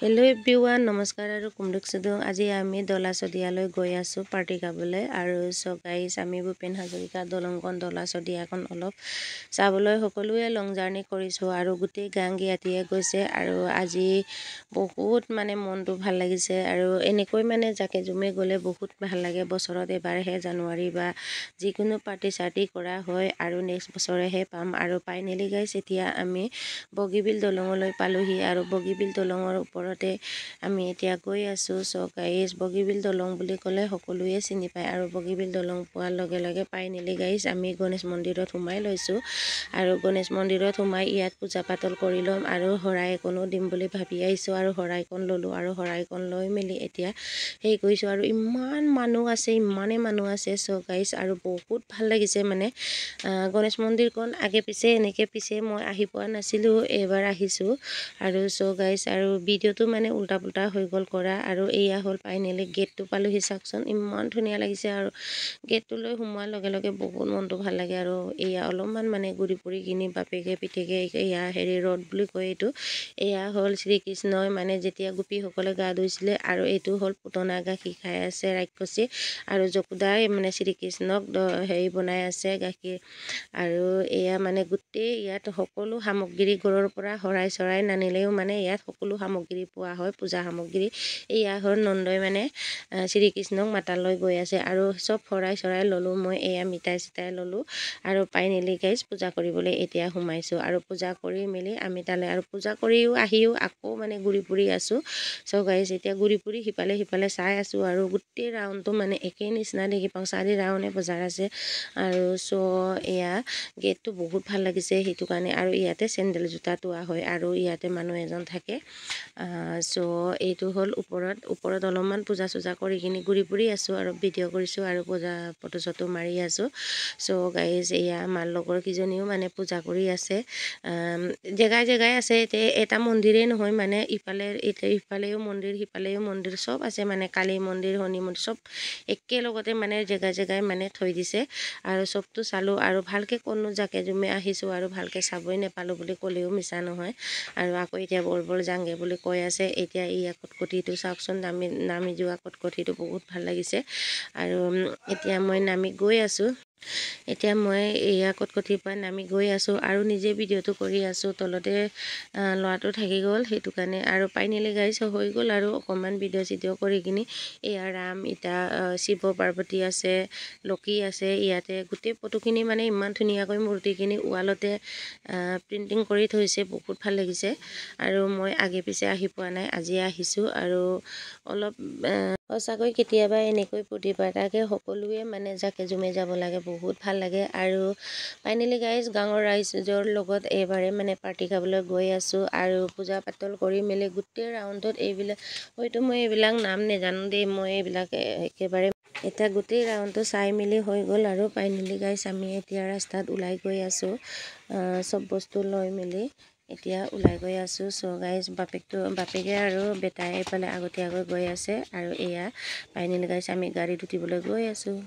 Hello' everyone, নমস্কাৰ আৰু কুমৰুক চুদু। আজি আমি দলাচদিয়ালৈ গৈ আছোঁ পাৰ্টি খাবলৈ। আৰু চ' গাইজ, আমি ভূপেন হাজৰিকা দলংখন দলাচদিয়াখন অলপ চাবলৈ সকলোৱে লং জাৰ্ণি কৰিছোঁ আৰু গোটেই গাং জ্ঞাতিয়ে গৈছে। আৰু আজি বহুত মানে মনটো ভাল লাগিছে। আৰু এনেকৈ মানে জাকে জুমে গ'লে বহুত ভাল লাগে। বছৰত এবাৰহে জানুৱাৰী বা যিকোনো পাৰ্টি চাৰ্টি কৰা হয় আৰু নেক্সট বছৰেহে পাম। আৰু ফাইনেলি গাইজ, এতিয়া আমি বগীবিল দলঙলৈ পালোহি আৰু বগীবিল দলঙৰ ওপৰতে আমি এতিয়া গৈ আছোঁ। চ' গাইজ, বগীবিল দলং বুলি ক'লে সকলোৱে চিনি পায় আৰু বগীবিল দলং পোৱাৰ লগে লগে ফাইনেলি গাইজ আমি গণেশ মন্দিৰত সোমাই লৈছোঁ। আৰু গণেশ মন্দিৰত সোমাই ইয়াত পূজা পাতল কৰি ল'ম আৰু শৰাই এখনো দিম বুলি ভাবি আহিছোঁ। আৰু শৰাইকণ ল'লোঁ আৰু শৰাইকণ লৈ মেলি এতিয়া সেই কৰিছোঁ। আৰু ইমান মানুহ আছে, ইমানেই মানুহ আছে। চ' গাইজ, আৰু বহুত ভাল লাগিছে মানে গণেশ মন্দিৰখন আগে পিছে এনেকৈ মই আহি পোৱা নাছিলোঁ, এইবাৰ আহিছোঁ। আৰু চ' গাইজ, আৰু ভিডিঅ'টো মানে উল্টা পুল্টা হৈ গ'ল কৰা। আৰু এয়া হ'ল ফাইনেলি গেটটো পালোহি। চাওকচোন, ইমান ধুনীয়া লাগিছে। আৰু গেটটোলৈ সোমোৱাৰ লগে লগে বহুত মনটো ভাল লাগে। আৰু এয়া অলপমান মানে ঘূৰি ফুৰি কিনি বাপেকে পিতেকে এয়া ৰ'দ বুলি কয় এইটো। এয়া হ'ল শ্ৰীকৃষ্ণই মানে যেতিয়া গোপীসকলে গা ধুইছিলে। আৰু এইটো হ'ল পুতনা গাখীৰ খাই আছে ৰাক্ষসী। আৰু যশোদাই মানে শ্ৰীকৃষ্ণক বনাই আছে গাখীৰ। আৰু এয়া মানে গোটেই ইয়াত সকলো সামগ্ৰী, ঘৰৰ পৰা শৰাই চৰাই নানিলেও মানে ইয়াত সকলো সামগ্ৰী পোৱা হয়, পূজা সামগ্ৰী। এয়া হ'ল নন্দই মানে শ্ৰীকৃষ্ণক মাতালৈ গৈ আছে। আৰু চব শৰাই চৰাই ল'লোঁ মই, এয়া মিঠাই চিঠাই ল'লোঁ। আৰু ফাইনেলি গাইজ পূজা কৰিবলৈ এতিয়া সোমাইছোঁ। আৰু পূজা কৰি মেলি আমি তালৈ আৰু পূজা কৰিও আহিও আকৌ মানে ঘূৰি ফুৰি আছোঁ। চ' গাইজ, এতিয়া ঘূৰি ফুৰি সিফালে সিফালে চাই আছোঁ। আৰু গোটেই ৰাউণ্ডটো মানে একেই নিচিনা দেখি পাওঁ, 4 ৰাউণ্ডে বজাৰ আছে। আৰু চ' এয়া গেটটো বহুত ভাল লাগিছে সেইটো কাৰণে। আৰু ইয়াতে চেণ্ডেল জোতা থোৱা হয় আৰু ইয়াতে মানুহ এজন থাকে। চ' এইটো হ'ল ওপৰত অলপমান পূজা চূজা কৰি কিনি ঘূৰি ফুৰি আছোঁ আৰু ভিডিঅ' কৰিছোঁ আৰু পূজা ফটো চটো মাৰি আছোঁ। চ' গাইজ, এয়া আমাৰ লগৰ কেইজনীও মানে পূজা কৰি আছে। জেগাই জেগাই আছে, এতিয়া এটা মন্দিৰেই নহয় মানে, ইফালেও মন্দিৰ সিফালেও মন্দিৰ চব আছে মানে, কালী মন্দিৰ শনি মন্দিৰ চব একেলগতে মানে জেগাই জেগাই মানে থৈ দিছে। আৰু চবটো চালোঁ আৰু ভালকৈ ক'তনো জাকে জুমে আহিছোঁ আৰু ভালকৈ চাবই নাপালোঁ বুলি ক'লেও মিছা নহয়। আৰু আকৌ এতিয়া বল যাংগে বুলি কৈ আছে। এতিয়া এই কটকটিটো চাওকচোন, নামি যোৱা কটকটিটো বহুত ভাল লাগিছে। আৰু এতিয়া মই নামি গৈ আছোঁ। এতিয়া মই এয়া কটকটিৰ পৰা নামি গৈ আছোঁ আৰু নিজে ভিডিঅ'টো কৰি আছোঁ। তলতে ল'ৰাটো থাকি গ'ল সেইটো কাৰণে। আৰু ফাইনেলি গাইজ হৈ গ'ল আৰু অকণমান ভিডিঅ' চিডিঅ' কৰি কিনি এয়া ৰাম, এতিয়া শিৱ পাৰ্বতী আছে, লক্ষী আছে। ইয়াতে গোটেই ফটোখিনি মানে ইমান ধুনীয়াকৈ মূৰ্তিখিনি ৱালতে প্ৰিণ্টিং কৰি থৈছে, বহুত ভাল লাগিছে। আৰু মই আগে পিছে আহি পোৱা নাই, আজি আহিছোঁ। আৰু অলপ সঁচাকৈ কেতিয়াবা এনেকৈ ফূৰ্তি ফাৰ্তাকে সকলোৱে মানে জাকে জুমে যাব লাগে, বহুত ভাল লাগে। আৰু ফাইনেলি গাইজ, গাঁৱৰ ৰাইজৰ লগত এইবাৰে মানে পাৰ্টি খাবলৈ গৈ আছোঁ। আৰু পূজা পাতল কৰি মেলি গোটেই ৰাউণ্ডত হয়তো মই এইবিলাক নাম নাজানো দেই, মই এইবিলাক একেবাৰে এতিয়া গোটেই ৰাউণ্ডটো চাই মেলি হৈ গ'ল। আৰু ফাইনেলি গাইজ, আমি এতিয়া ৰাস্তাত ওলাই গৈ আছোঁ চব বস্তু লৈ মেলি এতিয়া ওলাই গৈ আছোঁ। চ' গাইজ, বাপেকে আৰু বেটাই এইফালে আগতীয়াকৈ গৈ আছে। আৰু এয়া ফাইনেলি গাইজ, আমি গাড়ীত উঠিবলৈ গৈ আছোঁ।